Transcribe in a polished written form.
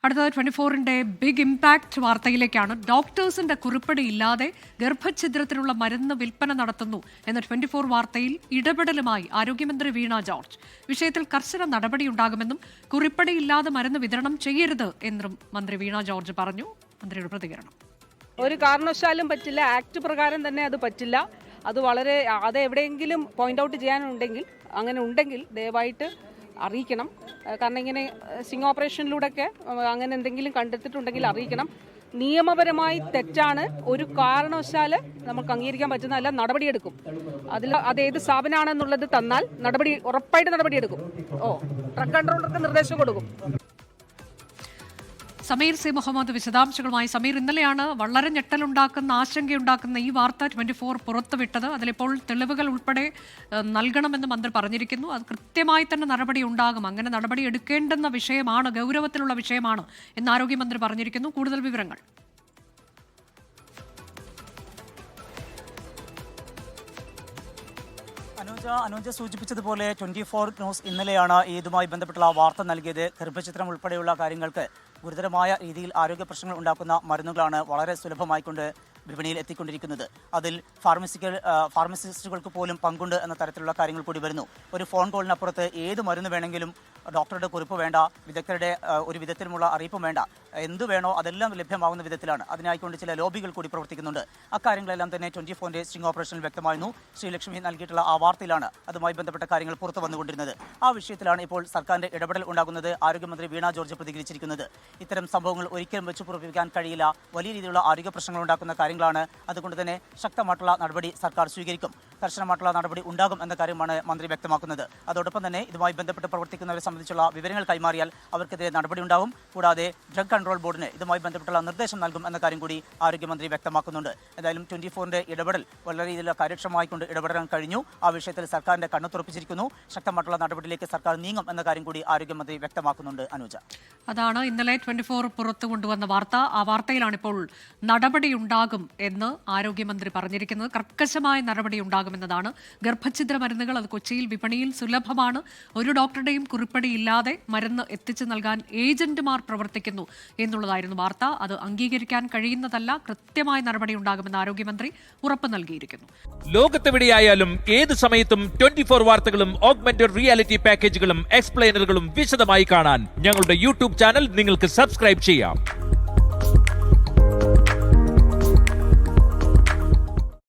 അടുത്തത് 24-ന്റെ big impact വാർത്തയിലേക്കാണ്. ഡോക്ടേഴ്സിന്റെ കുറിപ്പടി ഇല്ലാതെ ഗർഭഛിദ്രത്തിനുള്ള മരുന്ന് വിൽപ്പന നടത്തുന്നു എന്ന 24 വാർത്തയിൽ ഇടപെടലുമായി ആരോഗ്യമന്ത്രി വീണ ജോർജ്. വിഷയത്തിൽ കർശന നടപടിയുണ്ടാകുമെന്നും കുറിപ്പടി ഇല്ലാതെ മരുന്ന് വിതരണം ചെയ്യരുത് എന്നും മന്ത്രി വീണ ജോർജ് പറഞ്ഞു. മന്ത്രിയുടെ പ്രതികരണം: ഒരു കാരണവശാലും പറ്റില്ല. ആക്ട് പ്രകാരം തന്നെ അത് പറ്റില്ല. അത് എവിടെയെങ്കിലും പോയിന്റ് ഔട്ട് ചെയ്യാനുണ്ടെങ്കിൽ അങ്ങനെ ഉണ്ടെങ്കിൽ ദയവായിട്ട് അറിയിക്കണം. കാരണം ഇങ്ങനെ സ്റ്റിംഗ് ഓപ്പറേഷനിലൂടെയൊക്കെ അങ്ങനെ എന്തെങ്കിലും കണ്ടെത്തിയിട്ടുണ്ടെങ്കിൽ അറിയിക്കണം. നിയമപരമായി തെറ്റാണ്. ഒരു കാരണവശാൽ നമുക്ക് അംഗീകരിക്കാൻ പറ്റുന്നതല്ല. നടപടിയെടുക്കും. അത് ഏത് സ്ഥാപനമാണെന്നുള്ളത് തന്നാൽ ഉറപ്പായിട്ട് നടപടിയെടുക്കും. ഡ്രഗ് കൺട്രോളർക്ക് നിർദ്ദേശം കൊടുക്കും. സമീർ സി മുഹമ്മദ് വിശദാംശങ്ങളുമായി. സമീർ, ഇന്നലെയാണ് വളരെ ഞെട്ടലുണ്ടാക്കുന്ന ആശങ്കയുണ്ടാക്കുന്ന ഈ വാർത്ത 24 പുറത്തുവിട്ടത്. അതിലിപ്പോൾ തെളിവുകൾ ഉൾപ്പെടെ നൽകണമെന്ന് മന്ത്രി പറഞ്ഞിരിക്കുന്നു. അത് കൃത്യമായി തന്നെ നടപടി ഉണ്ടാകും. അങ്ങനെ നടപടി എടുക്കേണ്ടുന്ന വിഷയമാണ്, ഗൗരവത്തിലുള്ള വിഷയമാണ് എന്ന് ആരോഗ്യമന്ത്രി പറഞ്ഞിരിക്കുന്നു. കൂടുതൽ വിവരങ്ങൾ. അനുജ സൂചിപ്പിച്ചതുപോലെ 24 ന്യൂസ് ഇന്നലെയാണ് ഇതുമായി ബന്ധപ്പെട്ടുള്ള വാർത്ത നൽകിയത്. ഗർഭചിത്രം ഉൾപ്പെടെയുള്ള കാര്യങ്ങൾക്ക് ഗുരുതരമായ രീതിയിൽ ആരോഗ്യ പ്രശ്നങ്ങൾ ഉണ്ടാക്കുന്ന മരുന്നുകളാണ് വളരെ സുലഭമായിക്കൊണ്ട് വിപണിയിൽ എത്തിക്കൊണ്ടിരിക്കുന്നത്. അതിൽ ഫാർമസിസ്റ്റുകൾക്ക് പോലും പങ്കുണ്ട് എന്ന തരത്തിലുള്ള കാര്യങ്ങൾ കൂടി വരുന്നു. ഒരു ഫോൺ കോളിനപ്പുറത്ത് ഏത് മരുന്ന് വേണമെങ്കിലും ഡോക്ടറുടെ കുറിപ്പ് വേണ്ട, വിദഗ്ധരുടെ ഒരു വിധത്തിലുമുള്ള അറിയിപ്പും വേണ്ട, എന്ത് വേണോ അതെല്ലാം ലഭ്യമാകുന്ന വിധത്തിലാണ്. അതിനായിക്കൊണ്ട് ചില ലോബികൾ കൂടി പ്രവർത്തിക്കുന്നുണ്ട്. അക്കാര്യങ്ങളെല്ലാം തന്നെ 24-ന്റെ സ്റ്റിംഗ് ഓപ്പറേഷനിൽ വ്യക്തമായിരുന്നു. ശ്രീലക്ഷ്മി നൽകിയിട്ടുള്ള ആ വാർത്തയിലാണ് അതുമായി ബന്ധപ്പെട്ട കാര്യങ്ങൾ പുറത്തു വന്നുകൊണ്ടിരുന്നത്. ആ വിഷയത്തിലാണ് ഇപ്പോൾ സർക്കാരിന്റെ ഇടപെടൽ ഉണ്ടാകുന്നത്. ആരോഗ്യമന്ത്രി വീണ ജോർജ് പ്രതികരിച്ചിരിക്കുന്നത്. ഇത്തരം സംഭവങ്ങൾ ഒരിക്കലും വെച്ചു പുറപ്പിക്കാൻ കഴിയില്ല. വലിയ രീതിയിലുള്ള ആരോഗ്യ പ്രശ്നങ്ങൾ ഉണ്ടാക്കുന്ന കാര്യങ്ങളാണ്. അതുകൊണ്ട് തന്നെ ശക്തമായിട്ടുള്ള നടപടി സർക്കാർ സ്വീകരിക്കും. കർശനമായിട്ടുള്ള നടപടി ഉണ്ടാകും എന്ന കാര്യമാണ് മന്ത്രി വ്യക്തമാക്കുന്നത്. അതോടൊപ്പം തന്നെ ഇതുമായി ബന്ധപ്പെട്ട് പ്രവർത്തിക്കുന്നവരെ സംബന്ധിച്ചുള്ള വിവരങ്ങൾ കൈമാറിയാൽ അവർക്കെതിരെ നടപടി ഉണ്ടാവും. കൂടാതെ ഡ്രഗ് കൺട്രോൾ ബോർഡിന് ഇതുമായി ബന്ധപ്പെട്ടുള്ള നിർദ്ദേശം നൽകും എന്ന കാര്യം കൂടി ആരോഗ്യമന്ത്രി വ്യക്തമാക്കുന്നുണ്ട്. എന്തായാലും 24-ന്റെ ഇടപെടൽ വളരെ രീതിയിലുള്ള കാര്യക്ഷമമായിക്കൊണ്ട് ഇടപെടാൻ കഴിഞ്ഞു. ആ വിഷയത്തിൽ സർക്കാരിന്റെ കണ്ണു തുറപ്പിച്ചിരിക്കുന്നു. ശക്തമായിട്ടുള്ള നടപടിയിലേക്ക് സർക്കാർ നീങ്ങും എന്ന കാര്യം കൂടി ആരോഗ്യമന്ത്രി വ്യക്തമാക്കുന്നുണ്ട്. അനുജ, അതാണ് ഇന്നലെ 24 പുറത്തു കൊണ്ടുവന്ന വാർത്ത. ആ വാർത്തയിലാണ് ഇപ്പോൾ നടപടിയുണ്ടാകും എന്ന് ആരോഗ്യമന്ത്രി പറഞ്ഞിരിക്കുന്നത്. കർക്കശമായ നടപടി ഉണ്ടാകുമെന്നതാണ്. ഗർഭഛിദ്ര മരുന്നുകൾ അത് കൊച്ചിയിൽ വിപണിയിൽ സുലഭമാണ്. ഒരു ഡോക്ടറുടെയും കുറിപ്പടി ഇല്ലാതെ മരുന്ന് എത്തിച്ചു നൽകാൻ ഏജന്റുമാർ പ്രവർത്തിക്കുന്നു എന്നുള്ളതായിരുന്നു വാർത്ത. അത് അംഗീകരിക്കാൻ കഴിയുന്നതല്ല. കൃത്യമായ നടപടി ഉണ്ടാകുമെന്ന് ആരോഗ്യമന്ത്രി ഉറപ്പ് നൽകിയിരിക്കുന്നു. ലോകത്തെവിടെയായാലും ഏത് സമയത്തും 24 വാർത്തകളും ഓഗ്മെന്റഡ് റിയാലിറ്റി പാക്കേജുകളും എക്സ്പ്ലെയിനറുകളും വിശദമായി കാണാൻ ഞങ്ങളുടെ യൂട്യൂബ് ചാനൽ നിങ്ങൾക്ക് സബ്സ്ക്രൈബ് ചെയ്യാം.